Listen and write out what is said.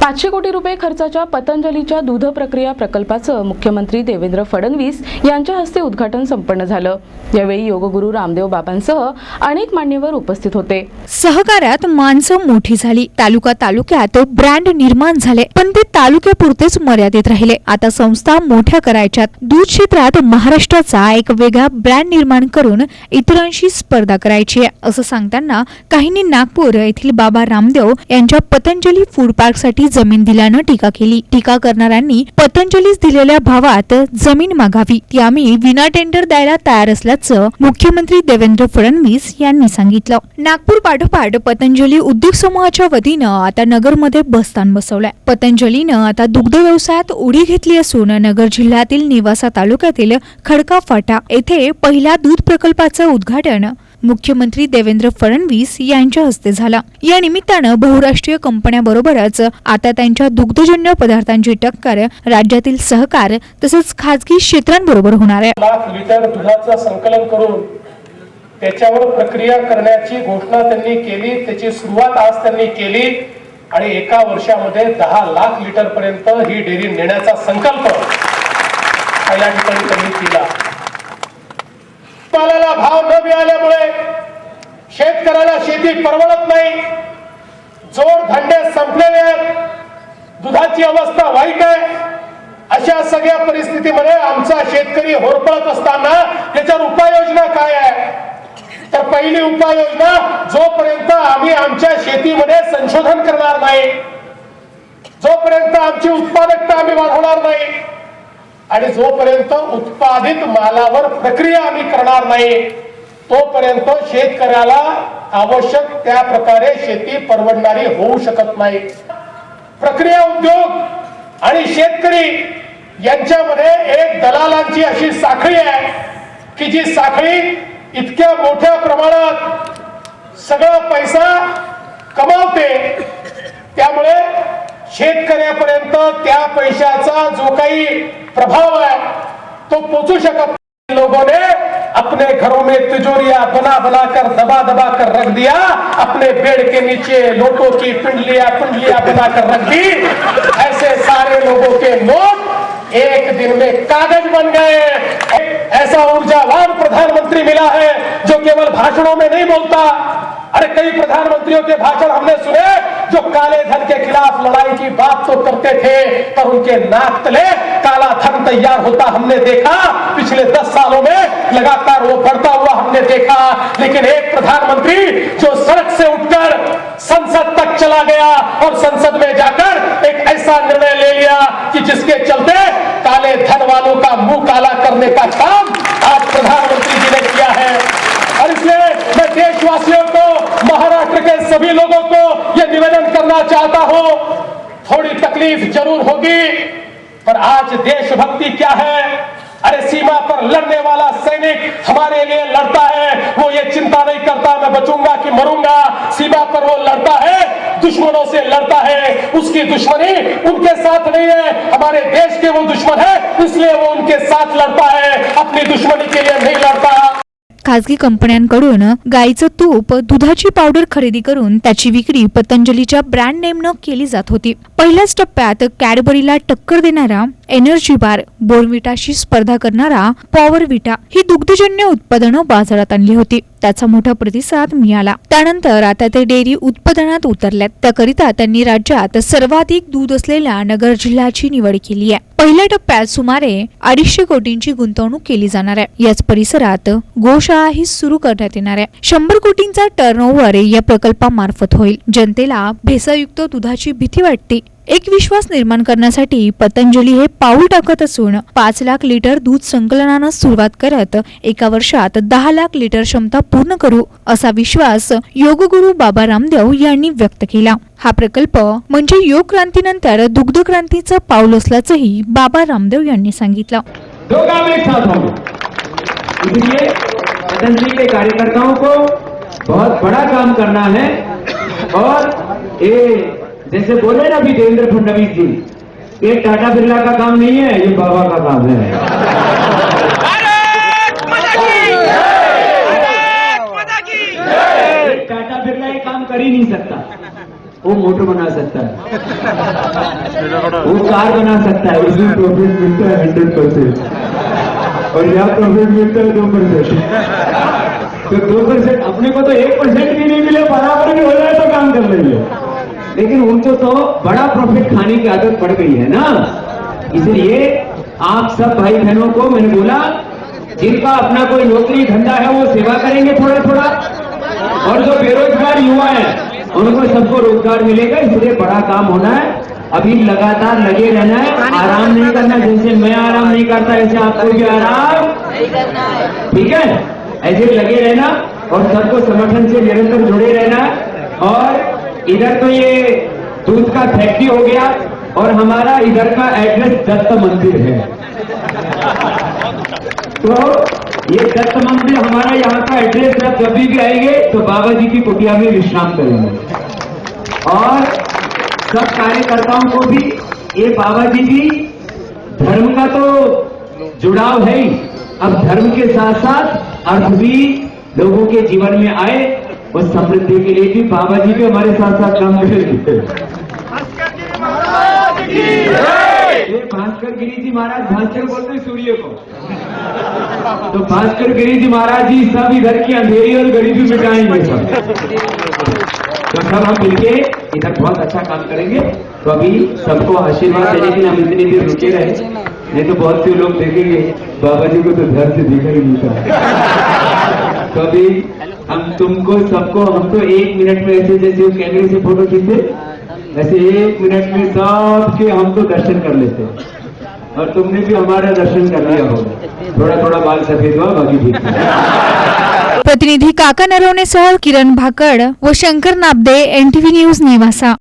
500 कोटी रुपये खर्चाच्या पतंजलीच्या दूध प्रक्रिया प्रकल्पाचं मुख्यमंत्री देवेंद्र फडणवीस यांच्या हस्ते उद्घाटन संपन्न झालं। यावेळी योगगुरू रामदेव बाबांसह अनेक मान्यवर उपस्थित होते। सहकार्यात माणसं मोठी झाली, तालुक्यात ब्रँड निर्माण झाले, पण ते तालुक्यापुरतेच मर्यादित राहिले। आता संस्था मोठ्या करायच्यात, दूध क्षेत्रात महाराष्ट्राचा एक वेगळा ब्रँड निर्माण करून इतरांशी स्पर्धा करायची आहे, असं सांगताना काहींनी नागपूर येथील बाबा रामदेव यांच्या पतंजली फूड पार्क साठी जमीन दिल्यानं टीका केली। टीका करणाऱ्यांनी पतंजलीस दिलेल्या भावात जमीन मागावी, ती आम्ही विना टेंडर द्यायला तयार असल्याचं मुख्यमंत्री देवेंद्र फडणवीस यांनी सांगितलं। नागपूर पाठोपाठ पतंजली उद्योग समूहाच्या वतीनं आता नगरमध्ये बसस्थान बसवलंय। पतंजलीनं आता दुग्ध व्यवसायात उडी घेतली असून नगर जिल्ह्यातील नेवासा तालुक्यातील खडका फाटा येथे पहिल्या दूध प्रकल्पाचं उद्घाटन मुख्यमंत्री देवेंद्र फडणवीस यांच्या हस्ते झाला। या निमित्तानं बहुराष्ट्रीय कंपन्यांबरोबरच आता त्यांच्या दुग्धजन्य पदार्थांची टक्कर राज्यातील सहकार तसंच खासगी क्षेत्रांबरोबर होणार आहे। लाख लिटर दुधाचं संकलन करून त्याच्यावर प्रक्रिया करण्याची घोषणा त्यांनी केली, त्याची सुरुवात आज त्यांनी केली आणि एका वर्षामध्ये 10 लाख लिटर पर्यंत ही डेअरी नेण्याचा संकल्प या ठिकाणी त्यांनी केला। मालाला भाव न मिळाल्यामुळे शेतकऱ्याला शेती परवडत नाही, जोड धंदे संपलेले आहेत, दुधाची अवस्था वाईट आहे। अशा सगळ्या परिस्थितीमध्ये आमचा शेतकरी होरपळत असताना त्याच्यावर उपाययोजना काय आहे? तर पहिली उपाययोजना, जोपर्यंत आम्ही आमच्या शेतीमध्ये संशोधन करणार नाही, जोपर्यंत आमची उत्पादकता आम्ही वाढवणार नाही आणि जोपर्यंत उत्पादित मालावर प्रक्रिया आम्ही करणार नाही, तोपर्यंत शेतकऱ्याला आवश्यक त्या प्रकारे शेती परवडणारी होऊ शकत नाही। प्रक्रिया उद्योग आणि शेतकरी यांच्यामध्ये एक दलालांची अशी साखळी आहे की जी साखळी इतक्या मोठ्या प्रमाणात सगळा पैसा कमावते, त्यामुळे शेतकऱ्यापर्यंत त्या पैशाचा जो काही प्रभाव है तो पहुंचू शकत। लोगों ने अपने घरों में तिजोरियां बना बना कर दबा दबा कर रख दिया, अपने बेड के नीचे नोटों की पिंडलियां बना कर रख दी। ऐसे सारे लोगों के नोट एक दिन में कागज बन गए। ऐसा ऊर्जावान प्रधानमंत्री मिला है जो केवल भाषणों में नहीं बोलता। अरे कई प्रधानमंत्रियों के भाषण हमने सुने जो काले धन के खिलाफ लड़ाई की बात तो करते थे, पर उनके नाक तले काला धन तैयार होता हमने देखा। पिछले 10 सालों में लगातार वो बढ़ता हुआ हमने देखा। लेकिन एक प्रधानमंत्री जो सड़क से उठकर संसद तक चला गया और संसद में जाकर एक ऐसा निर्णय ले लिया कि जिसके चलते काले धन वालों का मुंह काला करने का काम आज प्रधानमंत्री जी ने किया है। और इसलिए मैं देशवासियों को, महाराष्ट्र के सभी लोगों को यह निवेदन करना चाहता हूं, थोड़ी तकलीफ जरूर होगी, पर आज देशभक्ति क्या है? अरे सीमा पर लड़ने वाला सैनिक हमारे लिए लड़ता है, वो ये चिंता नहीं करता मैं बचूंगा कि मरूंगा। सीमा पर वो लड़ता है, दुश्मनों से लड़ता है, उसकी दुश्मनी उनके साथ नहीं है, हमारे देश के वो दुश्मन है, इसलिए वो उनके साथ लड़ता है, अपनी दुश्मनी के लिए नहीं लड़ता। खासगी कंपन्यांकडून गाईचं तूप, दुधाची पावडर खरेदी करून त्याची विक्री पतंजलीच्या ब्रँड नेमनं केली जात होती। पहिल्याच टप्प्यात कॅडबरीला टक्कर देणारा एनर्जी बार, बोर्नविटाशी स्पर्धा करणारा पॉवरविटा ही दुग्धजन्य उत्पादनं बाजारात आणली होती। त्याचा मोठा प्रतिसाद मिळाला। त्यानंतर आता ते डेअरी उत्पादनात उतरल्यात। त्याकरिता त्यांनी राज्यात सर्वाधिक दूध असलेल्या नगर जिल्ह्याची निवड केली आहे। पहिल्या टप्प्यात सुमारे 250 कोटींची गुंतवणूक केली जाणार आहे। याच परिसरात गोशाळाही सुरू करण्यात येणार आहे। 100 कोटींचा टर्नओव्हर या प्रकल्पामार्फत होईल। जनतेला भेसळयुक्त दुधाची भीती वाटते, एक विश्वास निर्माण करण्यासाठी पतंजली हे पाऊल टाकत असून 5 लाख लिटर दूध संकलनानं सुरुवात करत एका वर्षात 10 लाख लिटर क्षमता पूर्ण करू असा विश्वास योगगुरू बाबा रामदेव यांनी व्यक्त केला। हा प्रकल्प म्हणजे योग क्रांतीनंतर दुग्ध क्रांतीचं पाऊल असल्याचंही बाबा रामदेव यांनी सांगितलं। इसलिए पतंजलि के कार्यकर्ताओं को बहुत बड़ा काम करना है और ये जैसे बोले ना अभी देवेंद्र फडणवीस जी, ये टाटा बिरला का काम नहीं है, ये बाबा का काम है। टाटा बिरला ये काम कर ही नहीं सकता। वो मोटर बना सकता है, वो कार बना सकता है, उसमें प्रॉफिट मिलता है 100%, और यहाँ प्रॉफिट मिलता है 2%। तो 2% अपने को तो 1% भी नहीं मिले, बराबर भी हो जाए तो काम कर रही है, लेकिन उनको तो बड़ा प्रॉफिट खाने की आदत पड़ गई है ना। इसलिए आप सब भाई बहनों को मैंने बोला, जिनका अपना कोई नौकरी धंधा है वो सेवा करेंगे थोड़ा थोड़ा, और जो बेरोजगार युवा है उनको सबको रोजगार मिलेगा। इसलिए बड़ा काम होना है, अभी लगातार लगे रहना है, आराम नहीं करना। जैसे मैं आराम नहीं करता ऐसे आपको भी आराम नहीं करना है, ठीक है? ऐसे लगे रहना और सबको संगठन से निरंतर जुड़े रहना है। और इधर तो ये दूध का फैक्ट्री हो गया, और हमारा इधर का एड्रेस दत्त मंदिर है। तो ये दत्त मंदिर हमारा यहाँ का एड्रेस है। जब भी आएंगे तो बाबा जी की कुटिया में विश्राम करेंगे। और सब कार्यकर्ताओं को भी ये बाबा जी की धर्म का तो जुड़ाव है ही, अब धर्म के साथ साथ अर्थ भी लोगों के जीवन में आए, और समृद्धि के लिए भी बाबा जी भी हमारे साथ साथ काम करेंगे। ये भास्कर गिरी जी महाराज, भास्कर बोलते हैं सूर्य को, तो भास्कर गिरी जी महाराज जी सब इधर की अंधेरी और गरीबी मिटाएंगे सब। तो सब हम मिलके इधर बहुत अच्छा काम करेंगे। तो अभी सबको आशीर्वाद देने के लिए हम इतनी देर रुके रहे, नहीं तो बहुत से लोग देखेंगे बाबा जी को तो घर से देखा ही नहीं था। तो अभी हम तुमको सबको, हम तो 1 मिनट में ऐसे जैसे कैमरे से फोटो खींचे, ऐसे 1 मिनट में सबके हमको दर्शन कर लेते, और तुमने भी हमारा दर्शन कर लिया होगा। थोड़ा थोड़ा बाल सफेद हुआ, बाकी ठीक है। प्रतिनिधी काका नरवणेसह किरण भाकड व शंकर नाबदे, NTV न्यूज नेवासा।